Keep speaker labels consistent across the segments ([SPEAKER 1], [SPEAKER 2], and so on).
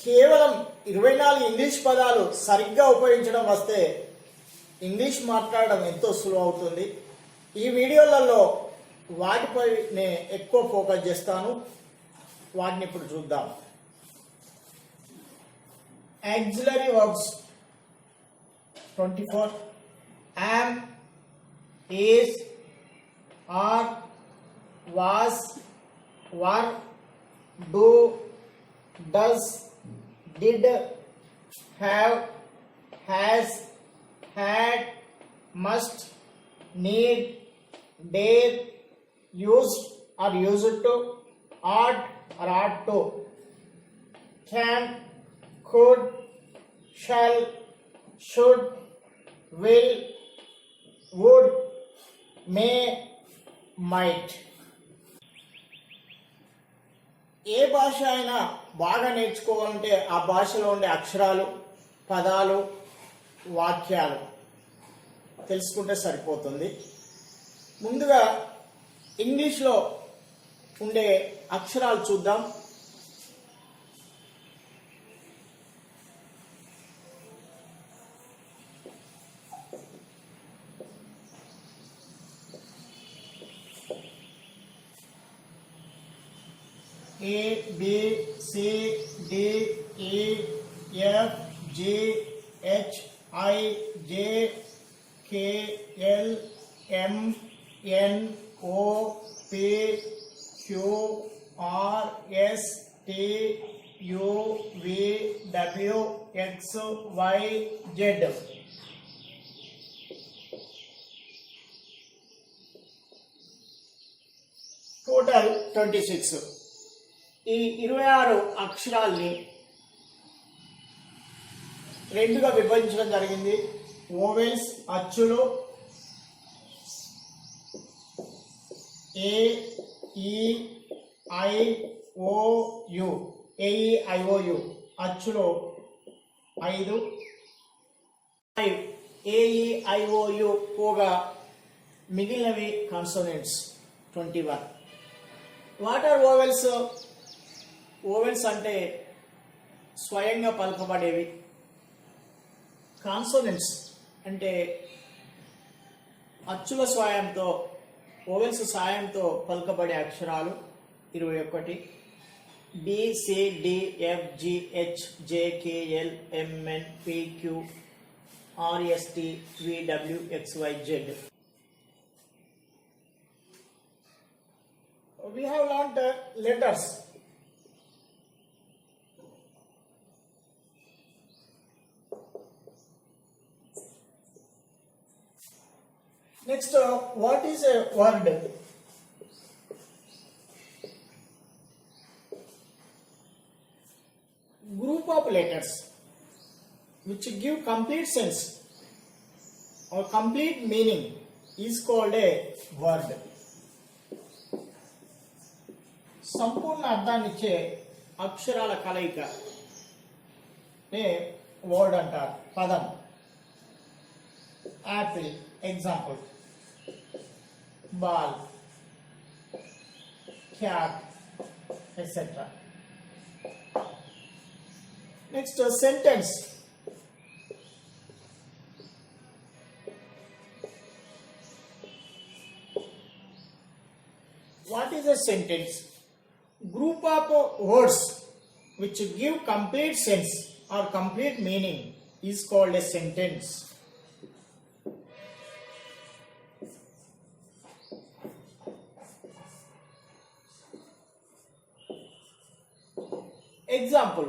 [SPEAKER 1] కేవలం 24 ఇంగ్లీష్ పదాలు సరిగ్గా ఉపయోగించడం వస్తే ఇంగ్లీష్ మాట్లాడడం ఎంతో సులువు అవుతుంది. ఈ వీడియోలలో వాటిపై నేను ఎక్కువ ఫోకస్ చేస్తాను. వాటిని ఇప్పుడు చూద్దాం. Auxiliary verbs 24 am, is, are, was, were, do, does, did, have, has, had, must, need, dare, used or used to, ought or ought to, can, could, shall, should, will, would, may, might. ఏ భాష అయినా బాగా నేర్చుకోవాలంటే ఆ భాషలో ఉండే అక్షరాలు, పదాలు, వాక్యాలు తెలుసుకుంటే సరిపోతుంది. ముందుగా ఇంగ్లీష్లో ఉండే అక్షరాలు చూద్దాం. A, B, C, D, E, F, G, H, I, J, K, L, M, N, O, P, Q, R, S, T, U, V, W, X, Y, Z. Total 26. ఈ 26 అక్షరాల్ని రెండుగా విభజించడం జరిగింది. ఓవెల్స్ అచ్చులు ఏ, ఈ, ఐ, ఓ, యు, ఏఈఐఓయు అచ్చులు 5, A E I O U పోగా మిగిలినవి consonants 21. What are vowels? Vowels అంటే స్వయంగా పలకబడేవి. కాన్సోనెంట్స్ అంటే అచ్చుల సాయంతో, ఓవెల్స్ సాయంతో పలకబడే అక్షరాలు 21. B, C, D, F, G, H, J, K, L, M, N, P, Q, R, S, T, V, W, X, Y, Z. We have learnt letters. Next, what is a word? Group of letters which give complete sense or complete meaning is called a word. సంపూర్ణ అర్థాన్నిచ్చే అక్షరాల కలయిక word అంటారు, పదం. Apple example, ball, cat etcetera. Next sentence. What is a sentence? Group of words which give complete sense or complete meaning is called a sentence. Example,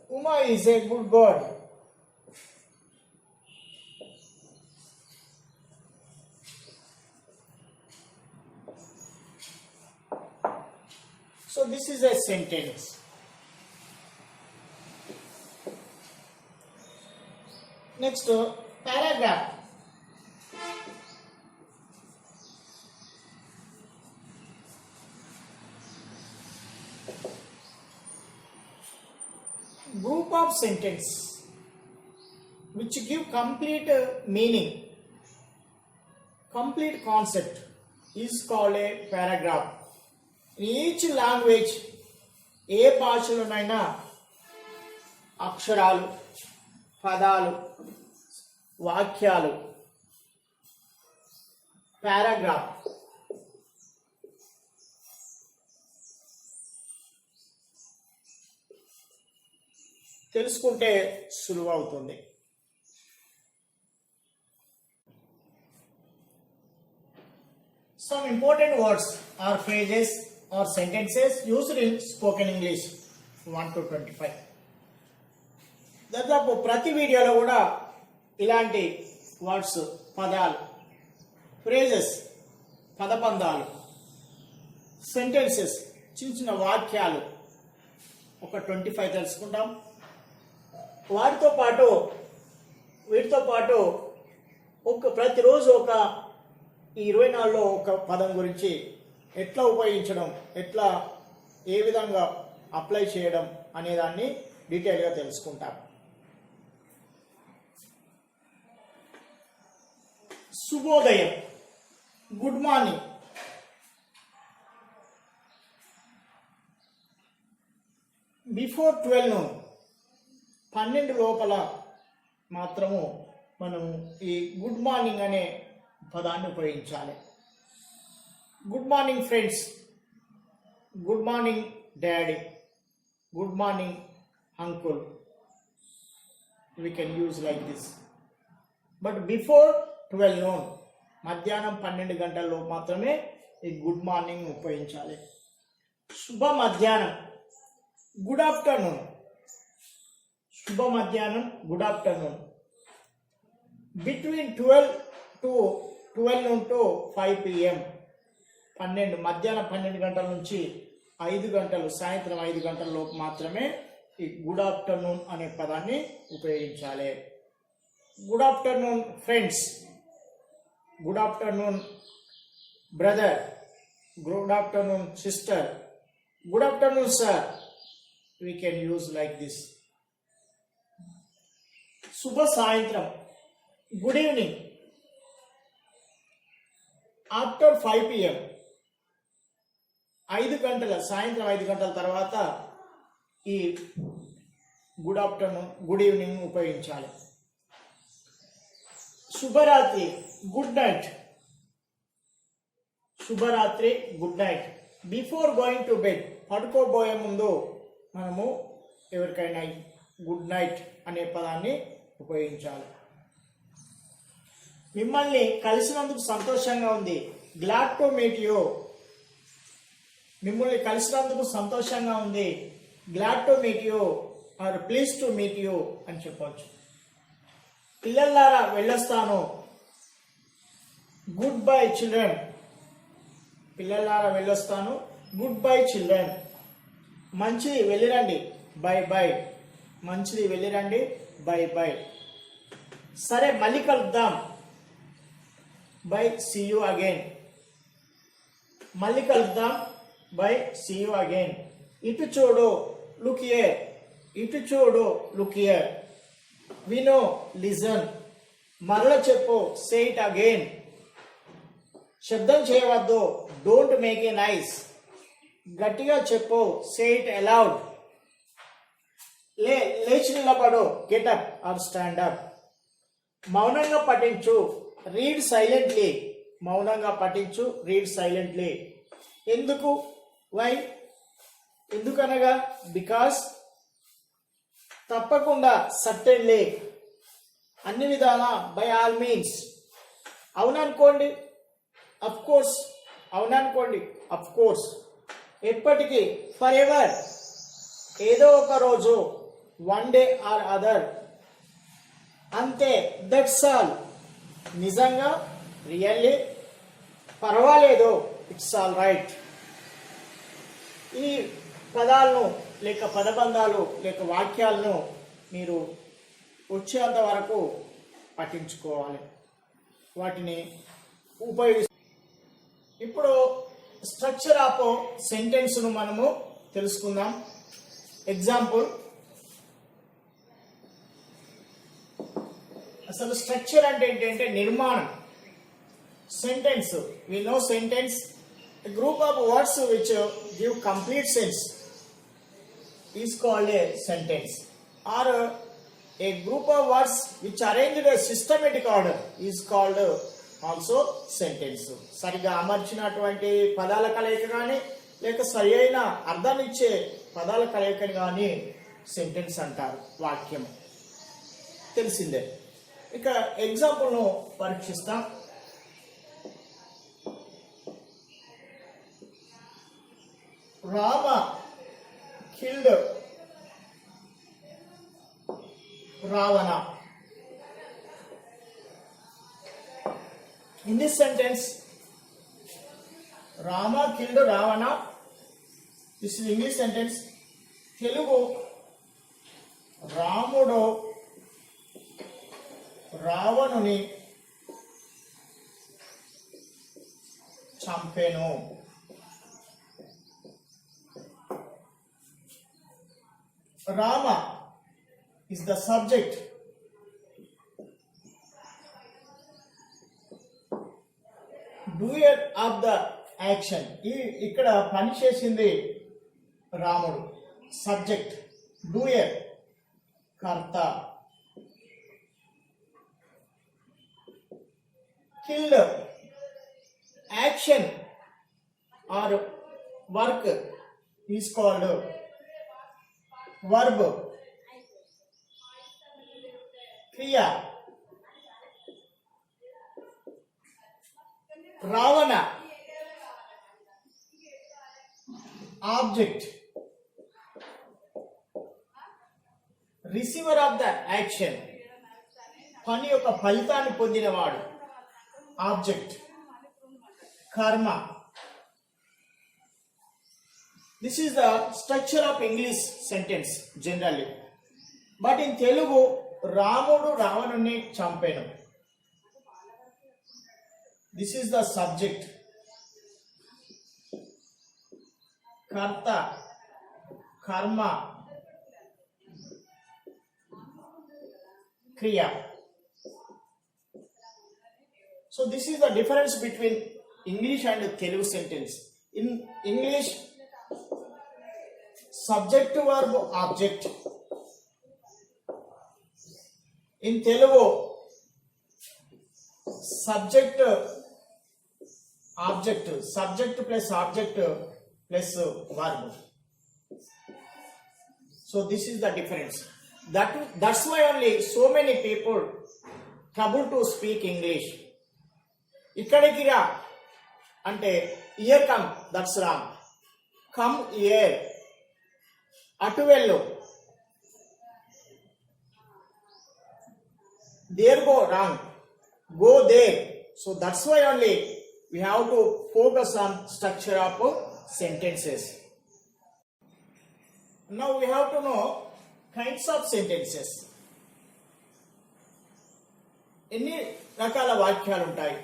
[SPEAKER 1] Uma is a good bird. So this is a sentence. Next, paragraph. Group of sentence which give complete meaning, complete concept is called a paragraph. Each language ఏ భాషలోనైనా అక్షరాలు, పదాలు, వాక్యాలు, paragraph తెలుసుకుంటే సులువు అవుతుంది. Some important words or phrases or sentences used in spoken English 1 to 25. దాదాపు ప్రతి వీడియోలో కూడా ఇలాంటి వర్డ్స్, పదాలు, ఫ్రేజెస్, పదబంధాలు, సెంటెన్సెస్, చిన్న చిన్న వాక్యాలు ఒక 25 తెలుసుకుంటాం. వీటితో పాటు ప్రతిరోజు ఈ 24లో ఒక పదం గురించి ఎట్లా ఉపయోగించడం, ఏ విధంగా అప్లై చేయడం అనేదాన్ని డీటెయిల్గా తెలుసుకుంటాం. శుభోదయం, గుడ్ మార్నింగ్. బిఫోర్ 12 noon, 12 లోపల మాత్రము మనం ఈ గుడ్ మార్నింగ్ అనే పదాన్ని ఉపయోగించాలి. Good morning friends, good morning daddy, good morning uncle, we can use like this. But before 12 noon, మధ్యాహ్నం 12 గంటల్లో మాత్రమే ఈ గుడ్ మార్నింగ్ ఉపయోగించాలి. శుభ మధ్యాహ్నం, గుడ్ ఆఫ్టర్నూన్. శుభ మధ్యాహ్నం, good afternoon. Between 12 noon to 5 PM, మధ్యాహ్నం 12 గంటల నుంచి 5 గంటలు, సాయంత్రం 5 గంటల లోపు మాత్రమే ఈ గుడ్ ఆఫ్టర్నూన్ అనే పదాన్ని ఉపయోగించాలి. Good afternoon friends, good afternoon brother, good afternoon sister, good afternoon sir. We can use like this. శుభ సాయంత్రం, గుడ్ ఈవినింగ్. ఆఫ్టర్ 5 PM, 5 గంటల, సాయంత్రం 5 గంటల తర్వాత ఈ గుడ్ ఆఫ్టర్నూన్, గుడ్ ఈవినింగ్ ఉపయోగించాలి. శుభరాత్రి, గుడ్ నైట్. శుభరాత్రి, good night. Before going to bed, పడుకోబోయే ముందు మనము ఎవరికైనా గుడ్ నైట్ అనే పదాన్ని ఉపయోగించాలి. మిమ్మల్ని కలిసినందుకు సంతోషంగా ఉంది, గ్లాడ్ టు మీట్ యూ. మిమ్మల్ని కలిసినందుకు సంతోషంగా ఉంది, glad to meet you or pleased to meet you అని చెప్పవచ్చు. పిల్లలారా వెళ్ళొస్తాను, గుడ్ బై చిల్డ్రన్. పిల్లలారా వెళ్ళొస్తాను, గుడ్ బై చిల్డ్రన్. మంచిది వెళ్ళిరండి, బై బై. మంచిది వెళ్ళిరండి, బై బై. సరే మళ్ళీ కలుద్దాం, బై సీ యూ అగైన్. మళ్ళీ కలుద్దాం, బై సీ యూ అగైన్. ఇటు చూడు, లుక్ హియర్. ఇటు చూడు, లుక్ హియర్. వినో, లిజన్. మరల చెప్పు, సే ఇట్ అగైన్. శబ్దం చేయవద్దు, డోంట్ మేక్ ఏ నాయిస్. గట్టిగా చెప్పు, సే ఇట్ అలౌడ్. లేచి నిలబడు, get up or stand up. మౌనంగా పఠించు, రీడ్ సైలెంట్లీ. మౌనంగా పఠించు, రీడ్ సైలెంట్లీ. ఎందుకు, వై, ఎందుకనగా, బికాస్. తప్పకుండా, సర్టెన్లీ, అన్ని విధాలా, బై ఆల్ మీన్స్. అవుననుకోండి, అఫ్ కోర్స్. అవుననుకోండి, అఫ్ కోర్స్. ఎప్పటికీ, ఫర్ ఎవర్. ఏదో ఒక రోజు, వన్ డే ఆర్ అదర్. అంతే, దట్స్ ఆల్. నిజంగా, రియల్లీ. పర్వాలేదు, ఇట్స్ ఆల్ రైట్. ఈ పదాలను లేక పదబంధాలు లేక వాక్యాలను మీరు వచ్చేంత వరకు పఠించుకోవాలి, వాటిని ఉపయోగి. ఇప్పుడు స్ట్రక్చర్ ఆఫ్ సెంటెన్స్ను మనము తెలుసుకుందాం. ఎగ్జాంపుల్, అసలు స్ట్రక్చర్ అంటే ఏంటంటే నిర్మాణం. Sentence, we know sentence A group of words which give complete sense is called a sentence, or a group of words which arranged in a systematic order is called also sentence. సరిగా అమర్చినటువంటి పదాల కలయిక కానీ లేక సరి అయిన అర్థాన్ని ఇచ్చే పదాల కలయికని కానీ సెంటెన్స్ అంటారు. వాక్యం తెలిసిందే. ఇక ఎగ్జాంపుల్ను పరీక్షిస్తాం. Rama killed Ravana. In this sentence, Rama killed Ravana. This is English sentence. Telugu, Ramudu Ravanuni champenu. Rama is the subject. Doer of the action. ఇక్కడ పని చేసింది రాముడు. సబ్జెక్ట్ డూయర్ కర్త. Killed action or work is called verb. Kriya. Ravana, object. Receiver of the action, పని యొక్క ఫలితాన్ని పొందినవాడు, object. కర్మ. This is the structure of English sentence generally. But in Telugu, Ramudu Ravanuni champenu. This is the subject. Karta, karma, kriya. So this is the difference between English and Telugu sentence. In English, subject verb object. In Telugu, subject object, subject plus object plus verb. So this is the difference. That's why only so many people trouble to speak English. ఇక్కడికి రా అంటే here come, that's wrong. Come here, అటు వెళ్ళు. There go, wrong. Go there. So that's why only we have to focus on structure of sentences. Now we have to know kinds of sentences. ఎన్ని రకాల వాక్యాలు ఉంటాయి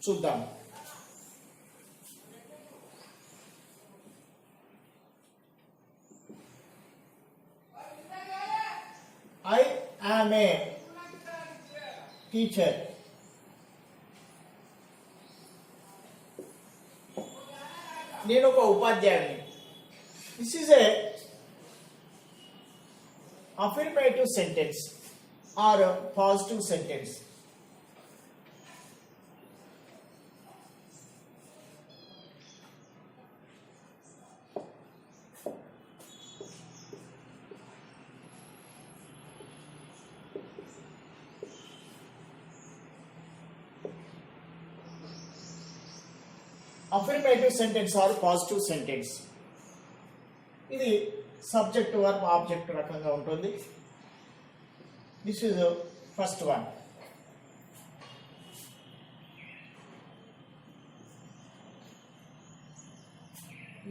[SPEAKER 1] చూద్దాం. I am a teacher. నేను ఒక ఉపాధ్యాయుని. This is a affirmative sentence or a positive sentence. Affirmative sentence or positive sentence. ఇది subject verb object రకంగా ఉంటుంది. This is first one.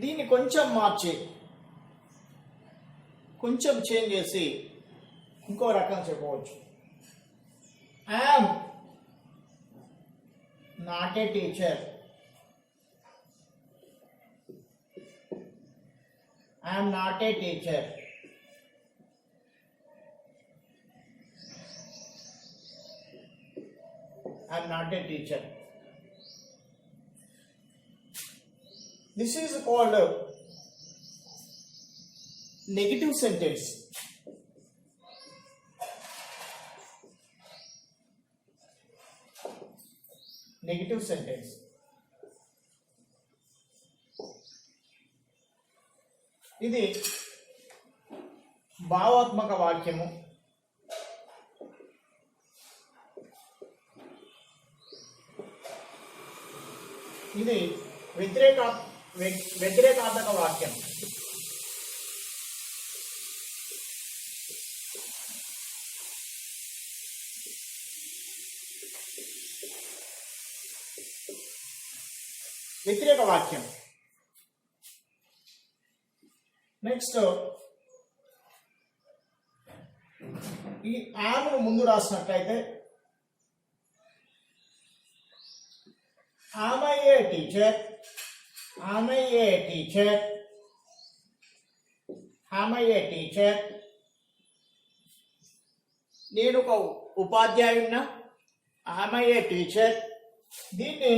[SPEAKER 1] దీన్ని కొంచెం మార్చి కొంచెం చేంజ్ చేసి ఇంకో రకం చెప్పవచ్చు. I am not a teacher. I am not a teacher. I am not a teacher. This is called negative sentence. Negative sentence. ఇది భావాత్మక వాక్యము. ఇది వ్యతిరేకాత్మక వాక్యం. వ్యతిరేక వాక్యం. నెక్స్ట్ ఈ ఆమెను ముందు రాసినట్లయితే Am I a teacher? Am I a teacher? Am I a teacher? నేను ఒక ఉపాధ్యాయున్నా. Am I a teacher? దీన్ని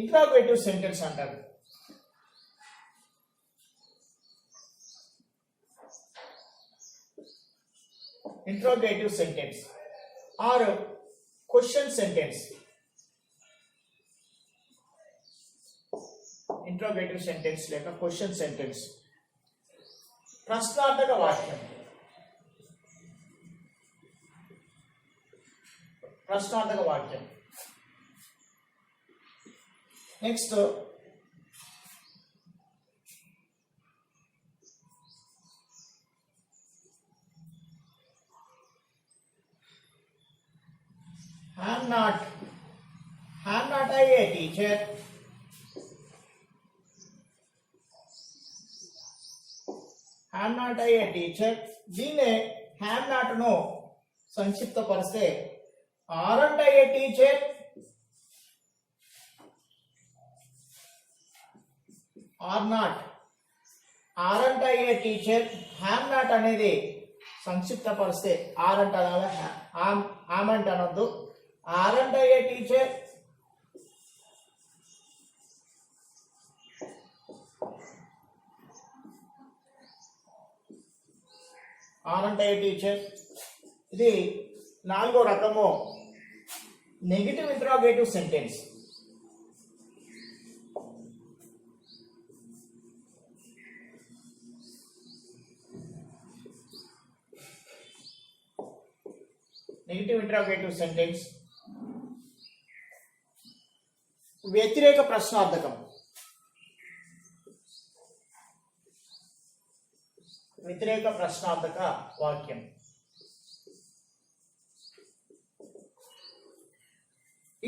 [SPEAKER 1] ఇంట్రాగేటివ్ సెంటెన్స్ అంటారు. Interrogative sentence or question sentence. Interrogative sentence లేక క్వశ్చన్ సెంటెన్స్. ప్రశ్నార్థక వాక్యం. ప్రశ్నార్థక వాక్యం. Next am not I a teacher? am not I a teacher? దీన్నే am not ను సంక్షిప్తపరిస్తే aren't I a teacher? aren't I a teacher? am not అనేది సంక్షిప్తపరిస్తే aren't అనాలి, am అంటే అనొద్దు. aren't I a teacher? aren't I a teacher? ఇది నాలుగో రకము negative interrogative sentence. Negative interrogative sentence. వ్యతిరేక ప్రశ్నార్థకం. వ్యతిరేక ప్రశ్నార్థక వాక్యం.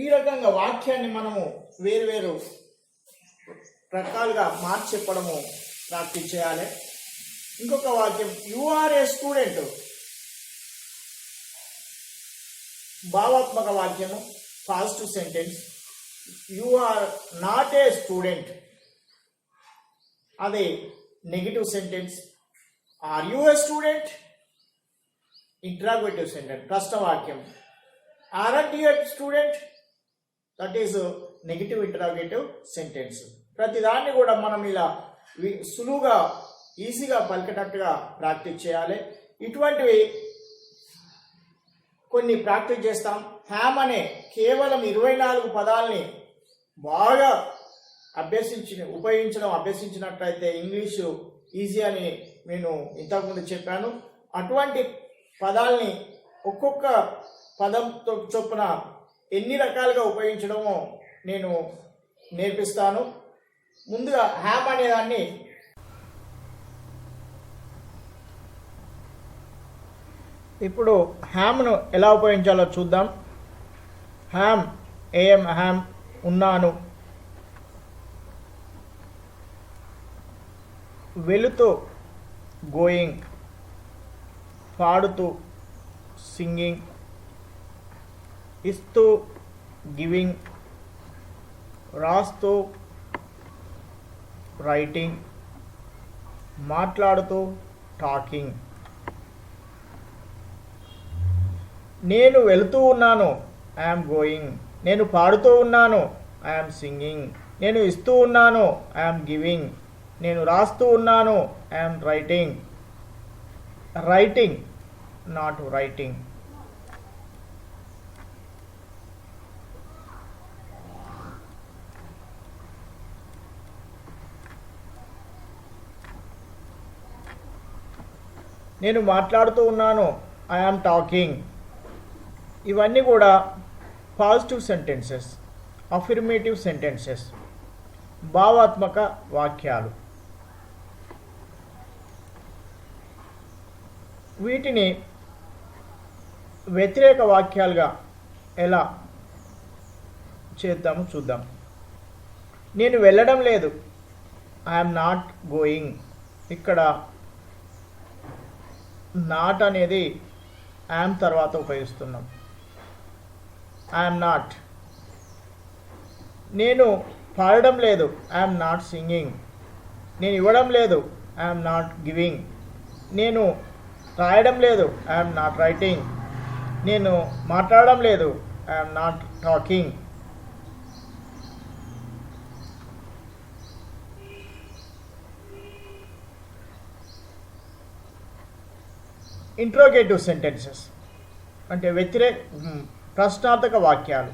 [SPEAKER 1] ఈ రకంగా వాక్యాన్ని మనము వేరు రకాలుగా మార్చి చెప్పడము ప్రాక్టీస్ చేయాలి. ఇంకొక వాక్యం యు ఆర్ ఏ స్టూడెంట్. భావాత్మక వాక్యము positive sentence. You are not a student అది negative sentence. Are you a student interrogative sentence ప్రశ్నవాక్యం. Aren't you a student that is negative interrogative sentence. ప్రతిదాన్ని కూడా మనం ఇలా సులువుగా ఈజీగా పలికేటట్టుగా ప్రాక్టీస్ చేయాలి. ఇటువంటివి కొన్ని ప్రాక్టీస్ చేస్తాం. హ్యామ్ అనే కేవలం 24 పదాలని బాగా అభ్యసించినట్లయితే ఇంగ్లీషు ఈజీ అని నేను ఇంతకుముందు చెప్పాను. అటువంటి పదాలని ఒక్కొక్క పదంతో చొప్పున ఎన్ని రకాలుగా ఉపయోగించడమో నేను నేర్పిస్తాను. ముందుగా హ్యామ్ అనేదాన్ని ఇప్పుడు హ్యామ్ను ఎలా ఉపయోగించాలో చూద్దాం. హ్యామ్ ఏఎం హ్యామ్ ఉన్నాను. వెళుతూ గోయింగ్. పాడుతూ సింగింగ్. ఇస్తూ గివింగ్. రాస్తూ రైటింగ్. మాట్లాడుతూ టాకింగ్. నేను వెళుతూ ఉన్నాను ఐఎమ్ గోయింగ్. నేను పాడుతూ ఉన్నాను ఐఎమ్ సింగింగ్. నేను ఇస్తూ ఉన్నాను, ఐఎమ్ గివింగ్. నేను రాస్తూ ఉన్నాను, I'm writing. Writing, not writing. నేను మాట్లాడుతూ ఉన్నాను, ఐఆమ్ టాకింగ్. ఇవన్నీ కూడా పాజిటివ్ సెంటెన్సెస్, అఫర్మేటివ్ సెంటెన్సెస్, భావాత్మక వాక్యాలు. వీటిని వ్యతిరేక వాక్యాలుగా ఎలా చేద్దాము చూద్దాం. నేను వెళ్ళడం లేదు, ఐఎమ్ నాట్ గోయింగ్. ఇక్కడ నాట్ అనేది యామ్ తర్వాత ఉపయోగిస్తున్నాం. I'm not. నేను పాడడం లేదు, ఐఎమ్ నాట్ సింగింగ్. నేను ఇవ్వడం లేదు, ఐఎమ్ నాట్ గివింగ్. నేను రాయడం లేదు, ఐఎమ్ నాట్ రైటింగ్. నేను మాట్లాడడం లేదు, I'm not talking. Interrogative sentences అంటే ప్రశ్నార్థక వాక్యాలు,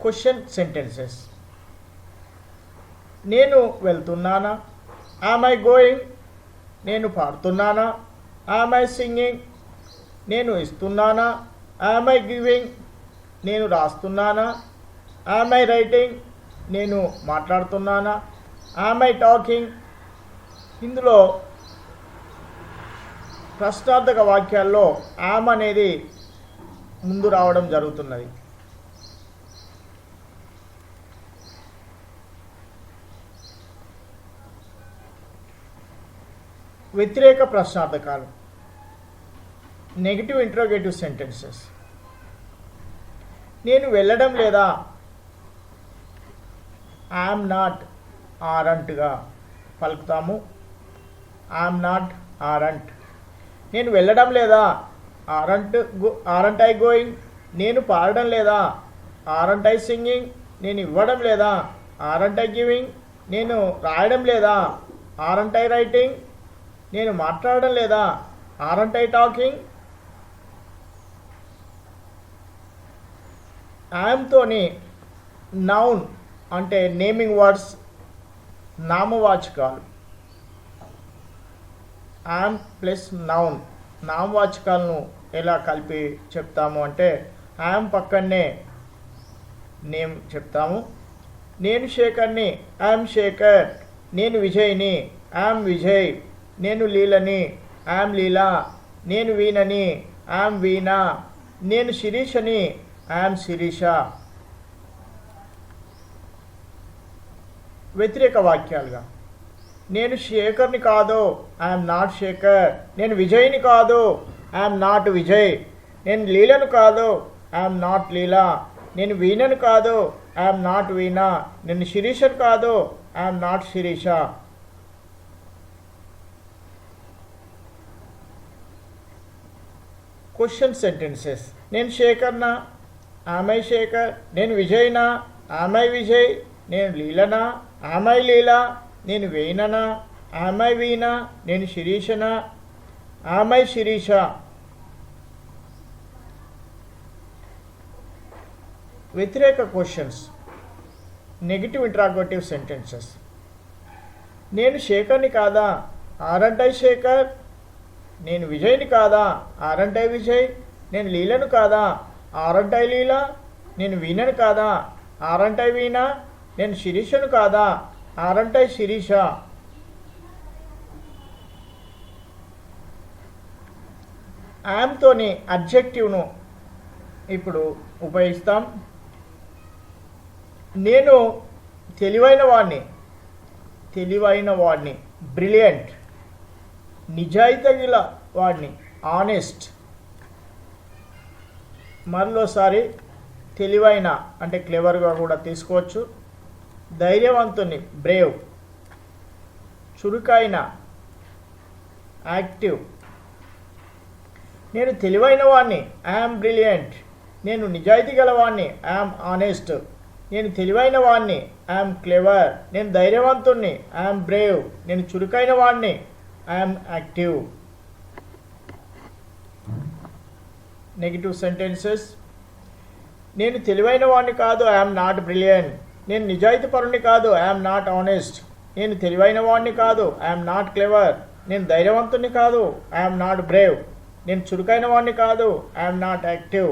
[SPEAKER 1] క్వశ్చన్ సెంటెన్సెస్. నేను వెళ్తున్నానా, యామ్ ఐ గోయింగ్. నేను పాడుతున్నానా, యామ్ ఐ సింగింగ్. నేను ఇస్తున్నానా, యామ్ ఐ గివింగ్. నేను రాస్తున్నానా, యామ్ ఐ రైటింగ్. నేను మాట్లాడుతున్నానా, యామ్ ఐ టాకింగ్. ఇందులో ప్రశ్నార్థక వాక్యాల్లో యామ్ అనేది ముందు రావడం జరుగుతున్నది. వ్యతిరేక ప్రశ్నార్థకాలు, నెగిటివ్ ఇంట్రోగేటివ్ సెంటెన్సెస్. నేను వెళ్ళడం లేదా, ఐఎమ్ నాట్ ఆరంట్గా పలుకుతాము. I'm not aren't. నేను వెళ్ళడం లేదా, ఆరంట్ ఐ గోయింగ్. నేను పాడడం లేదా, ఆరంట్ ఐ సింగింగ్. నేను ఇవ్వడం లేదా, ఆరంట్ ఐ గివింగ్. నేను రాయడం లేదా, ఆరంట్ ఐ రైటింగ్. నేను మాట్లాడడం లేదా, ఆరంట్ ఐ టాకింగ్. ఐఎమ్తోని నౌన్ అంటే నేమింగ్ వర్డ్స్, నామవాచకాలు. ఐఎమ్ ప్లస్ నౌన్, నామవాచకాలను ఎలా కలిపి చెప్తాము అంటే ఐఎమ్ పక్కనే నేమ్ చెప్తాము. నేను శేఖర్ని, ఐఎమ్ శేఖర్. నేను విజయ్ని, ఐఎమ్ విజయ్. నేను లీలని, ఐఎమ్ లీలా. నేను వీణని, ఐఎమ్ వీణా. నేను శిరీషని, ఐఎమ్ శిరీష. వ్యతిరేక వాక్యాలుగా నేను శేఖర్ని కాదు, ఐఎమ్ నాట్ శేఖర్. నేను విజయ్ని కాదు, ఐఎమ్ నాట్ విజయ్. నేను లీలను కాదు, ఐఎమ్ నాట్ లీలా. నేను వీణను కాదు, ఐఎమ్ నాట్ వీణా. నేను శిరీషను కాదు, I'm not Shirisha. Question sentences. నేను శేఖర్నా, ఆమ్ ఐ శేఖర్. నేను విజయ్నా, ఆమ్ ఐ విజయ్. నేను లీలనా, ఆమ్ ఐ లీలా. నేను వీణనా, ఆమ్ ఐ వీణా. నేను శిరీషనా, ఆమ్ ఐ శిరీష. వ్యతిరేక క్వశ్చన్స్, నెగిటివ్ ఇంట్రాగేటివ్ సెంటెన్సెస్. నేను శేఖర్ని కాదా, ఆరంట్ ఐ శేఖర్. నేను విజయ్ని కాదా, ఆరంట్ ఐ విజయ్. నేను లీలను కాదా, ఆరంట్ ఐ లీలా. నేను వీణను కాదా, ఆరంట్ ఐ వీణా. నేను శిరీషను కాదా, ఆరంట్ ఐ శిరీష. యామ్తోని అడ్జెక్టివ్ను ఇప్పుడు ఉపయోగిస్తాం. నేను తెలివైన వాడిని, బ్రిలియంట్. నిజాయితీ గల వాడిని, ఆనెస్ట్. మరోసారి తెలివైన అంటే క్లెవర్గా కూడా తీసుకోవచ్చు. ధైర్యవంతుని, బ్రేవ్. చురుకైన, యాక్టివ్. నేను తెలివైన వాడిని, ఐఆమ్ బ్రిలియంట్. నేను నిజాయితీ గలవాడిని, ఐఆమ్ ఆనెస్ట్. నేను తెలివైన వాడిని, ఐఎమ్ క్లెవర్. నేను ధైర్యవంతుణ్ణి, ఐఎమ్ బ్రేవ్. నేను చురుకైన వాడిని, ఐఎమ్ యాక్టివ్. Negative sentences. నేను తెలివైన వాడిని కాదు, ఐఎమ్ నాట్ బ్రిలియంట్. నేను నిజాయితీపరుని కాదు, ఐఎమ్ నాట్ ఆనెస్ట్. నేను తెలివైన వాడిని కాదు, ఐఎమ్ నాట్ క్లెవర్. నేను ధైర్యవంతుని కాదు, ఐఎమ్ నాట్ బ్రేవ్. నేను చురుకైన వాడిని కాదు, I'm not active.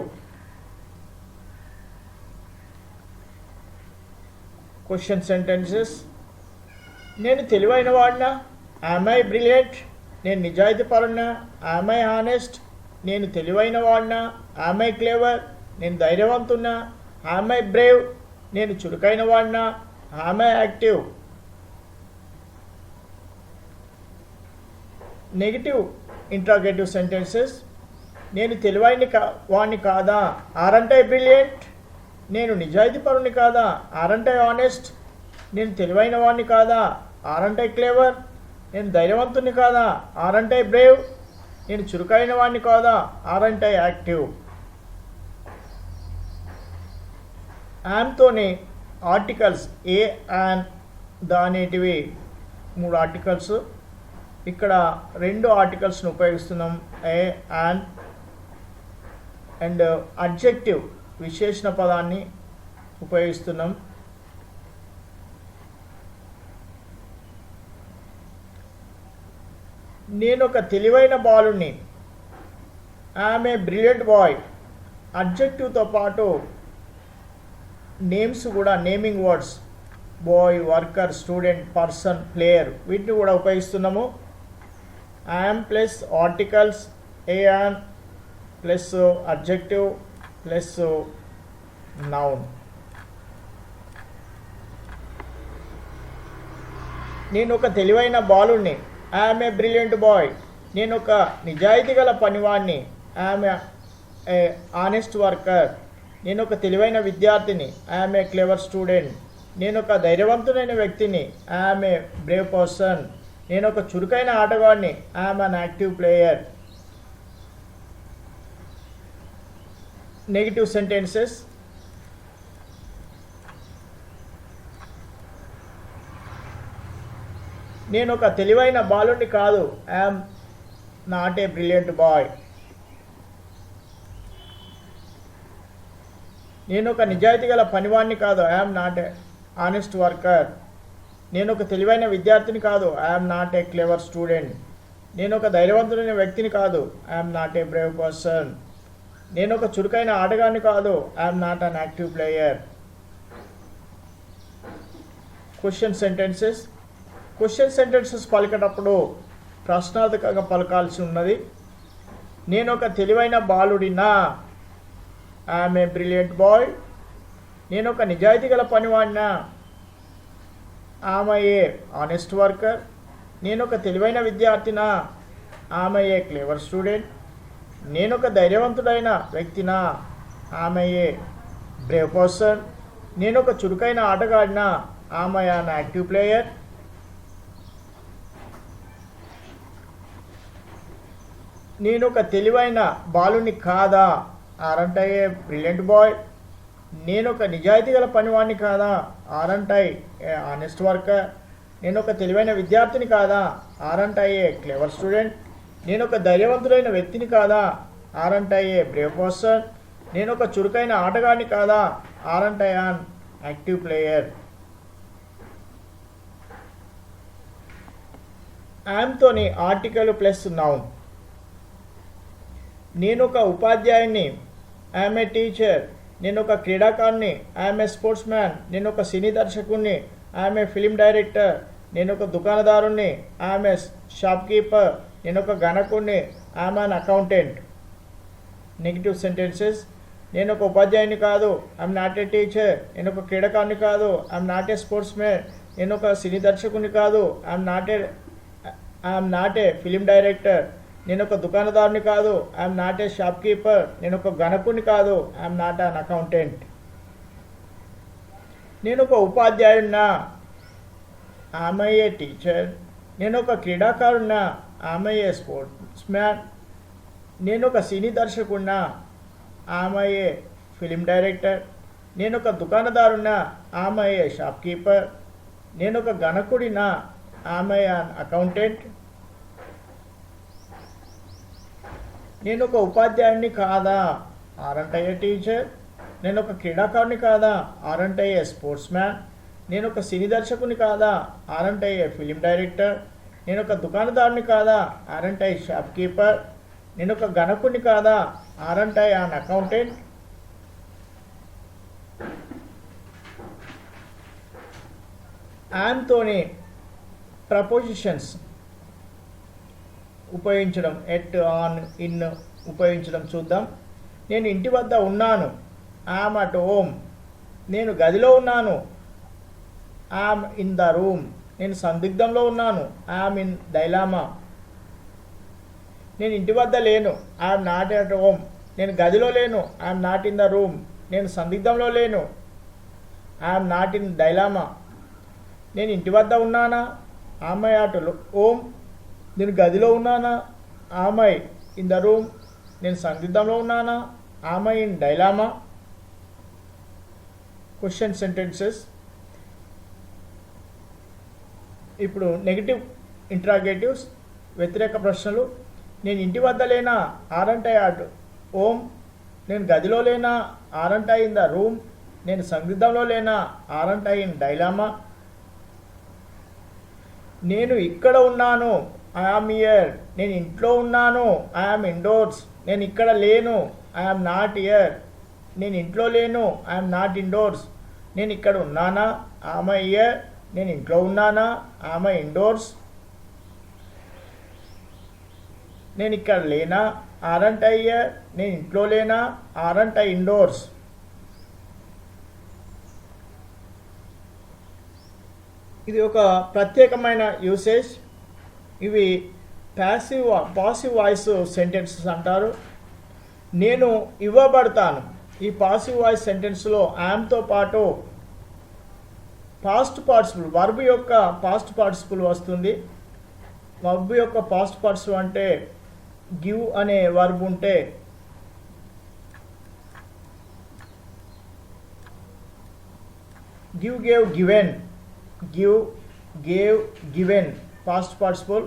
[SPEAKER 1] Question sentences. నేను తెలివైన వాడినా, ఐఎమ్ ఐ బ్రిలియంట్. నేను నిజాయితీపరున్నా, ఐఎమ్ ఐ హానెస్ట్. నేను తెలివైన వాడినా, ఐఎమ్ ఐ క్లేవర్. నేను ధైర్యవంతున్నా, ఐఎమ్ ఐ బ్రేవ్. నేను చురుకైన వాడినా, I'm I active. Negative interrogative sentences. నేను తెలివైన వాడిని కాదా, ఆరంట్ ఐ బ్రిలియంట్. నేను నిజాయితీపరుని కాదా, ఆరంట్ ఐ ఆనెస్ట్. నేను తెలివైన వాడిని కాదా, ఆరంట్ ఐ క్లేవర్. నేను ధైర్యవంతుని కాదా, ఆరంట్ ఐ బ్రేవ్. నేను చురుకైన వాడిని కాదా, ఆరంట్ ఐ యాక్టివ్. యామ్తోని ఆర్టికల్స్ ఏ, యాన్, ద అనేటివి 3 ఆర్టికల్స్. ఇక్కడ 2 ఆర్టికల్స్ను ఉపయోగిస్తున్నాం, ఏ, యాన్. అండ్ అడ్జెక్టివ్ విశేషణ పదాన్ని ఉపయోగిస్తున్నాం. నేను ఒక తెలివైన బాలుని, ఐఎమ్ ఏ బ్రిలియంట్ బాయ్. అడ్జెక్టివ్తో పాటు నేమ్స్ కూడా, naming words, boy, worker, student, person, player, వీటిని కూడా ఉపయోగిస్తున్నాము. I'm plus articles, a an plus adjective plus noun. నేను ఒక తెలివైన బాలుని, ఐఎమ్ ఏ బ్రిలియంట్ బాయ్. నేను ఒక నిజాయితీ గల పనివాడిని, ఐఎమ్ ఏ ఆనెస్ట్ వర్కర్. నేను ఒక తెలివైన విద్యార్థిని, ఐఎమ్ ఏ క్లెవర్ స్టూడెంట్. నేను ఒక ధైర్యవంతుడైన వ్యక్తిని, ఐఎమ్ ఏ బ్రేవ్ పర్సన్. నేను ఒక చురుకైన ఆటగాడిని, I'm an active player. Negative sentences. నేను ఒక తెలివైన బాలుని కాదు, I'm not a brilliant boy. నేను ఒక నిజాయితీ గల పనివాడిని కాదు, I'm not a honest worker. నేను ఒక తెలివైన విద్యార్థిని కాదు, I'm not a clever student. నేను ఒక ధైర్యవంతుడైన వ్యక్తిని కాదు, I'm not a brave person. నేను ఒక చురుకైన ఆటగాడిని కాదు, I'm not an active player. Question sentences. Question sentences పలికేటప్పుడు ప్రశ్నార్థకంగా పలకాల్సి ఉన్నది. నేను ఒక తెలివైన బాలుడినా, ఐఎమ్ ఏ బ్రిలియంట్ బాయ్. నేను ఒక నిజాయితీ గల పనివాడినా, ఐఎమ్ ఏ ఆనెస్ట్ వర్కర్. నేను ఒక తెలివైన విద్యార్థినా, ఐఎమ్ ఏ క్లేవర్ స్టూడెంట్. నేను ఒక ధైర్యవంతుడైన వ్యక్తినా, ఐఎమ్ ఏ బ్రేవ్ పర్సన్. నేను ఒక చురుకైన ఆటగాడినా, ఐఎమ్ అన్ యాక్టివ్ ప్లేయర్. నేను ఒక తెలివైన బాలుని కాదా, aren't I A brilliant boy. నేను ఒక నిజాయితీ గల పనివాడిని కాదా, aren't I A honest worker. నేను ఒక తెలివైన విద్యార్థిని కాదా, aren't I A clever student. నేను ఒక ధైర్యవంతుడైన వ్యక్తిని కాదా, aren't I a brave person. నేను ఒక చురుకైన ఆటగాడిని కాదా, aren't I an active player. యామ్తోని ఆర్టికల్ ప్లస్ నౌన్. నేను ఒక ఉపాధ్యాయుని, ఐఎమ్ ఏ టీచర్. నేను ఒక క్రీడాకారుని, ఐఎమ్ ఏ స్పోర్ట్స్ మ్యాన్. నేను ఒక సినీ దర్శకుడిని, ఐఎమ్ ఏ ఫిలిం డైరెక్టర్. నేను ఒక దుకాణదారుని, ఐఎమ్ ఏ షాప్ కీపర్. నేను ఒక గణకుడిని, I'm an accountant. Negative sentences. నేను ఒక ఉపాధ్యాయుని కాదు, ఐఎమ్ నాట్ ఏ టీచర్. నేను ఒక క్రీడాకారుని కాదు, I'm not A sportsman. నేను ఒక సినీ దర్శకుని కాదు, I'm not A film director. నేను ఒక దుకాణదారుని కాదు, I'm not A shopkeeper. నేను ఒక గణకుని కాదు, ఐఎమ్ నాట్ అన్ అకౌంటెంట్. నేను ఒక ఉపాధ్యాయున్నా, ఐఎమ్ ఏ టీచర్. నేను ఒక క్రీడాకారున్నా, ఐఎమ్ ఏ స్పోర్ట్స్ మ్యాన్. నేను ఒక సినీ దర్శకున్నా, ఐఎమ్ ఏ ఫిలిం డైరెక్టర్. నేను ఒక దుకాణదారునా, ఆమె ఏ షాప్కీపర్. నేను ఒక గణకుడినా, ఆమె అన్ అకౌంటెంట్. నేను ఒక ఉపాధ్యాయుడిని కాదా, ఆరంట్ ఏ టీచర్. నేను ఒక క్రీడాకారుని కాదా, ఆరంట్ ఏ స్పోర్ట్స్ మ్యాన్. నేను ఒక సినీ దర్శకుని కాదా, ఆరంట్ ఏ ఫిలిం డైరెక్టర్. నేను ఒక దుకాణదారుని కాదా, ఆరంట్ ఏ షాప్ కీపర్. నేను ఒక గణకుని కాదా, ఆరంట్ ఏ అన్ అకౌంటెంట్. యామ్తోని ప్రపోజిషన్స్ ఉపయోగించడం, ఎట్, ఆన్, ఇన్ ఉపయోగించడం చూద్దాం. నేను ఇంటి వద్ద ఉన్నాను, ఐఎమ్ అట్ హోమ్. నేను గదిలో ఉన్నాను, ఐఎమ్ ఇన్ ద రూమ్. నేను సందిగ్ధంలో ఉన్నాను, ఐఎమ్ ఇన్ డైలామా. నేను ఇంటి వద్ద లేను, ఐఎమ్ నాట్ ఎట్ హోమ్. నేను గదిలో లేను, I'm not in the room. నేను సందిగ్ధంలో లేను, ఐఎమ్ నాట్ ఇన్ డైలామా. నేను ఇంటి వద్ద ఉన్నానా, ఆమె అట్ హోమ్. నేను గదిలో ఉన్నానా, ఆమె ఇన్ ద రూమ్. నేను సందిగ్ధంలో ఉన్నానా, ఆమె ఇన్ డైలామా. Question sentences. ఇప్పుడు నెగిటివ్ ఇంట్రాగేటివ్స్, వ్యతిరేక ప్రశ్నలు. నేను ఇంటి వద్ద లేనా, ఆరంట్ ఐ అట్ హోమ్. నేను గదిలో లేనా, aren't I in the room. నేను సందిగ్ధంలో లేనా, ఆరంట్ ఐ ఇన్ డైలామా. నేను ఇక్కడ ఉన్నాను, ఐఆమ్ హియర్. నేను ఇంట్లో ఉన్నాను, ఐఆమ్ ఇండోర్స్. నేను ఇక్కడ లేను, ఐఆమ్ నాట్ హియర్. నేను ఇంట్లో లేను, ఐఆమ్ నాట్ ఇండోర్స్. నేను ఇక్కడ ఉన్నానా, ఆమె హియర్. నేను ఇంట్లో ఉన్నానా, ఆమె ఇండోర్స్. నేను ఇక్కడ లేనా, ఆరంట్ ఐ హియర్. నేను ఇంట్లో లేనా, ఆరంట్ ఐ ఇండోర్స్. ఇది ఒక ప్రత్యేకమైన యూసేజ్. ఇవి పాసివ్ వాయిస్ సెంటెన్సెస్ అంటారు. నేను ఇవ్వబడతాను. ఈ పాసివ్ వాయిస్ సెంటెన్స్లో యామ్తో పాటు పాస్ట్ పార్టిసిపుల్, వర్బ్ యొక్క పాస్ట్ పార్టిసిపుల్ వస్తుంది. వర్బ్ యొక్క పాస్ట్ పార్టిసిపుల్ అంటే గివ్ అనే వర్బ్ ఉంటే give, gave, given. Give, gave, given past participle.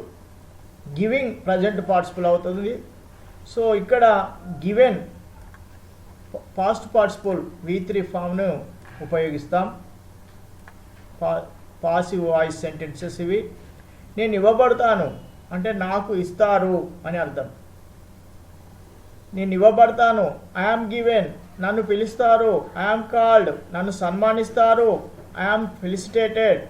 [SPEAKER 1] Giving present participle అవుతుంది. సో ఇక్కడ గివెన్ పాస్ట్ పార్టిసిపుల్ V3 ఫామ్ను ఉపయోగిస్తాం. పాసివ్ వాయిస్ సెంటెన్సెస్ ఇవి. నేను ఇవ్వబడతాను అంటే నాకు ఇస్తారు అని అర్థం. నేను ఇవ్వబడతాను, ఐఆమ్ గివెన్. నన్ను పిలుస్తారు, ఐఆమ్ కాల్డ్. నన్ను సన్మానిస్తారు, ఐఆమ్ ఫెలిసిటేటెడ్.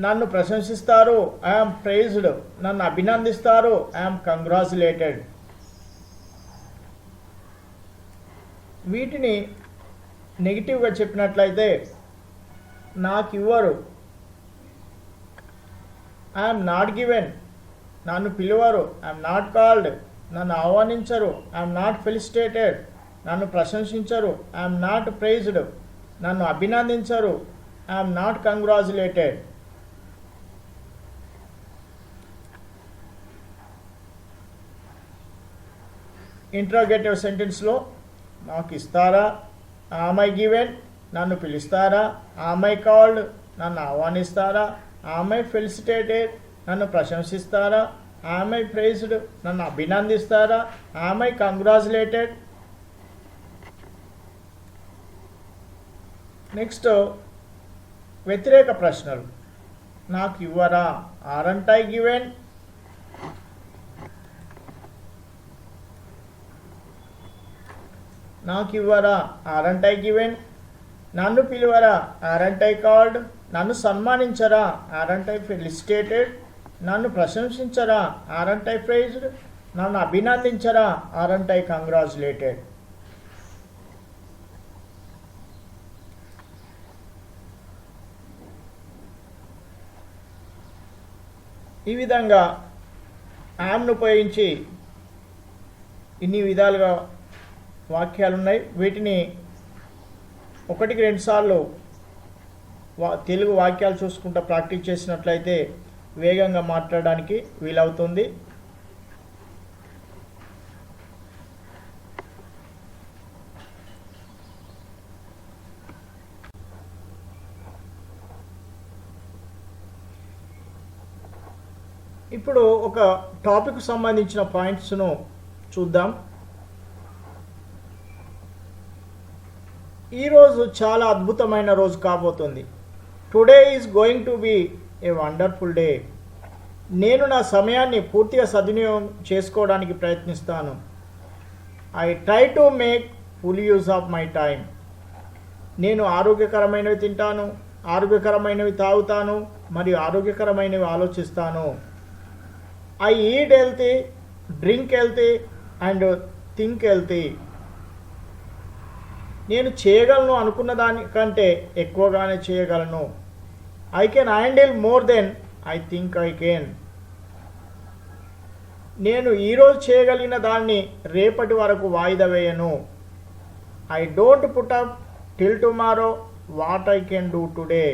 [SPEAKER 1] నన్ను ప్రశంసిస్తారు, ఐఆమ్ ప్రైజ్డ్. నన్ను అభినందిస్తారు, ఐఆమ్ కంగ్రాచులేటెడ్. వీటిని నెగిటివ్గా చెప్పినట్లయితే నాకు ఇవ్వరు, ఐఎమ్ నాట్ గివెన్. నన్ను పిలువరు, ఐఎమ్ నాట్ కాల్డ్. నన్ను ఆహ్వానించరు, ఐఎమ్ నాట్ ఫెలిసిటేటెడ్. నన్ను ప్రశంసించరు, ఐఎమ్ నాట్ ప్రైజ్డ్. నన్ను అభినందించరు, ఐఎమ్ నాట్ కంగ్రాచులేటెడ్. ఇంట్రాగేటివ్ సెంటెన్స్లో నాకు ఇస్తారా, ఆమ్ ఐ గివెన్. నన్ను పిలుస్తారా, ఆమ్ ఐ కాల్డ్. నన్ను ఆహ్వానిస్తారా, ఆమ్ ఐ ఫెలిసిటేటెడ్. నన్ను ప్రశంసిస్తారా, ఆమ్ ఐ ప్రైజ్డ్. నన్ను అభినందిస్తారా, ఆమ్ ఐ కంగ్రాచులేటెడ్. నెక్స్ట్ వ్యతిరేక ప్రశ్నలు. నాకు ఇవ్వరా, ఆరంట్ ఐ గివెన్. నాకు ఇవ్వరా, ఆరంట్ ఐ గివెన్. నన్ను పిలువరా, ఆరంట్ ఐ కాల్డ్. నన్ను సన్మానించరా, ఆరంట్ ఐ ఫెలిసిటేటెడ్. నన్ను ప్రశంసించరా, ఆరంట్ ఐ ప్రైజ్డ్. నన్ను అభినందించరా, ఆరంట్ ఐ కంగ్రాచులేటెడ్. ఈ విధంగా యామ్ను ఉపయోగించి ఇన్ని విధాలుగా వాక్యాలు ఉన్నాయి. వీటిని 1-2 సార్లు తెలుగు వాక్యాలు చూసుకుంటూ ప్రాక్టీస్ చేసినట్లయితే వేగంగా మాట్లాడడానికి వీలవుతుంది. ఇప్పుడు ఒక టాపిక్ సంబంధించిన పాయింట్స్ను చూద్దాం. ఈరోజు చాలా అద్భుతమైన రోజు కాబోతుంది. Today is going to be a wonderful day. నేను నా సమయాన్ని పూర్తిగా సద్వినియోగం చేసుకోవడానికి ప్రయత్నిస్తాను. I try to make full use of my time. నేను ఆరోగ్యకరమైనవి తింటాను, ఆరోగ్యకరమైనవి తాగుతాను మరియు ఆరోగ్యకరమైనవి ఆలోచిస్తాను. I eat healthy, drink healthy and think healthy. నేను చేయగలను అనుకున్న దానికంటే ఎక్కువగానే చేయగలను. I can handle more than I think I can. నేను ఈరోజు చేయగలిగిన దాన్ని రేపటి వరకు వాయిదా వేయను. I don't put up till tomorrow what I can do today.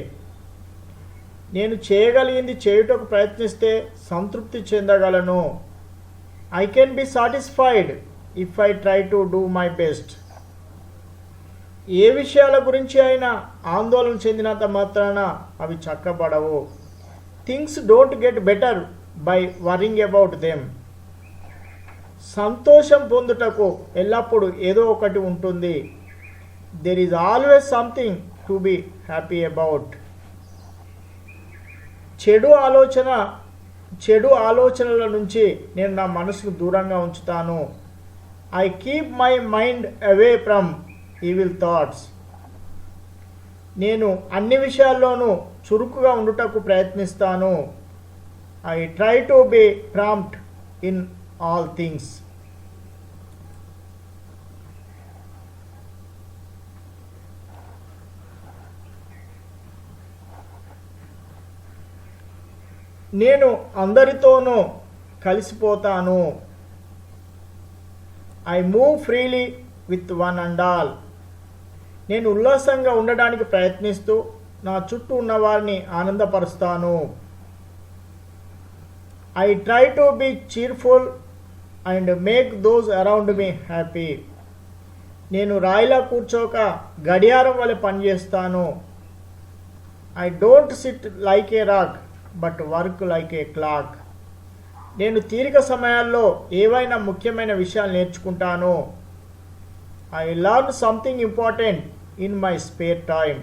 [SPEAKER 1] నేను చేయగలిగింది చేయుటకు ప్రయత్నిస్తే సంతృప్తి చెందగలను. I can be satisfied if I try to do my best. ఏ విషయాల గురించి అయినా ఆందోళన చెందినంత మాత్రాన అవి చక్కబడవు. Things don't get better by worrying about them. సంతోషం పొందుటకు ఎల్లప్పుడూ ఏదో ఒకటి ఉంటుంది. There is always something to be happy about. చెడు ఆలోచనల నుంచి నేను నా మనసును దూరంగా ఉంచుతాను. I keep my mind away from evil thoughts. నేను అన్ని విషయాల్లోనూ చురుకుగా ఉండుటకు ప్రయత్నిస్తాను. I try to be prompt in all things. నేను అందరితోనూ కలిసిపోతాను. I move freely with one and all. నేను ఉల్లాసంగా ఉండడానికి ప్రయత్నిస్తూ నా చుట్టూ ఉన్న వారిని ఆనందపరుస్తాను. I try to be cheerful and make those around me happy. నేను రాయిలా కూర్చోక గడియారం వలె పనిచేస్తాను. I don't sit like a rock but work like a clock. నేను తీరిక సమయాల్లో ఏవైనా ముఖ్యమైన విషయాలు నేర్చుకుంటాను. I learn something important in my spare time.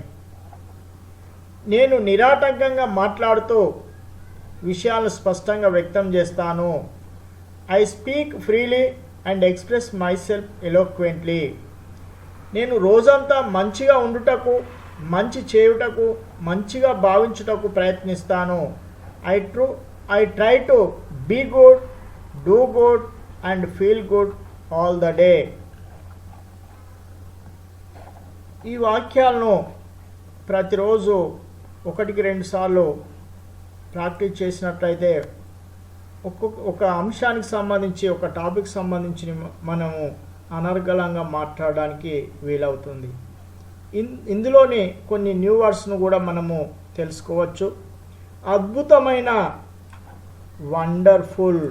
[SPEAKER 1] నేను నిరాటంకంగా మాట్లాడుతూ విషయాలను స్పష్టంగా వ్యక్తం చేస్తాను. I speak freely and express myself eloquently. నేను రోజంతా మంచిగా ఉండుటకు, మంచి చేయుటకు, మంచిగా భావించుటకు ప్రయత్నిస్తాను. I try to be good, do good and feel good all the day. ఈ వాక్యాలను ప్రతిరోజు 1-2 సార్లు ప్రాక్టీస్ చేసినట్లయితే ఒక అంశానికి సంబంధించి, ఒక టాపిక్ సంబంధించి మనము అనర్గళంగా మాట్లాడడానికి వీలవుతుంది. ఇందులోని కొన్ని న్యూ వర్డ్స్ను కూడా మనము తెలుసుకోవచ్చు. అద్భుతమైన, వండర్ఫుల్,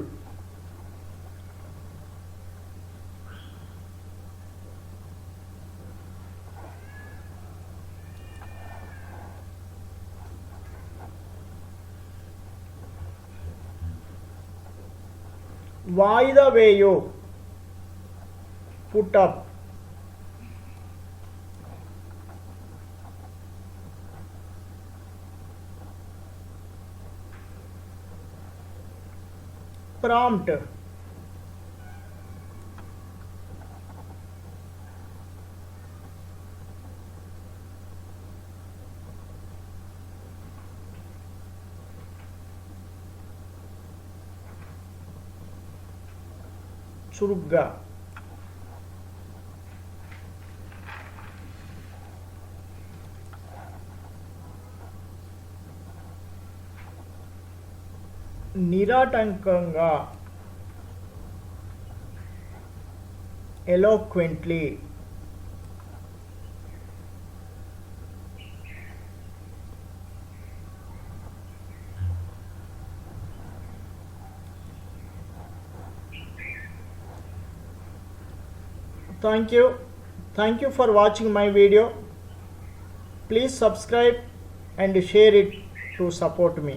[SPEAKER 1] వాయిదా వేయు, పుటప్, ప్రాంప్ట్, చురుగ్గా, నిరాటంకంగా, ఎలోక్వెంట్లీ, Thank you for watching my video. Please subscribe and share it to support me.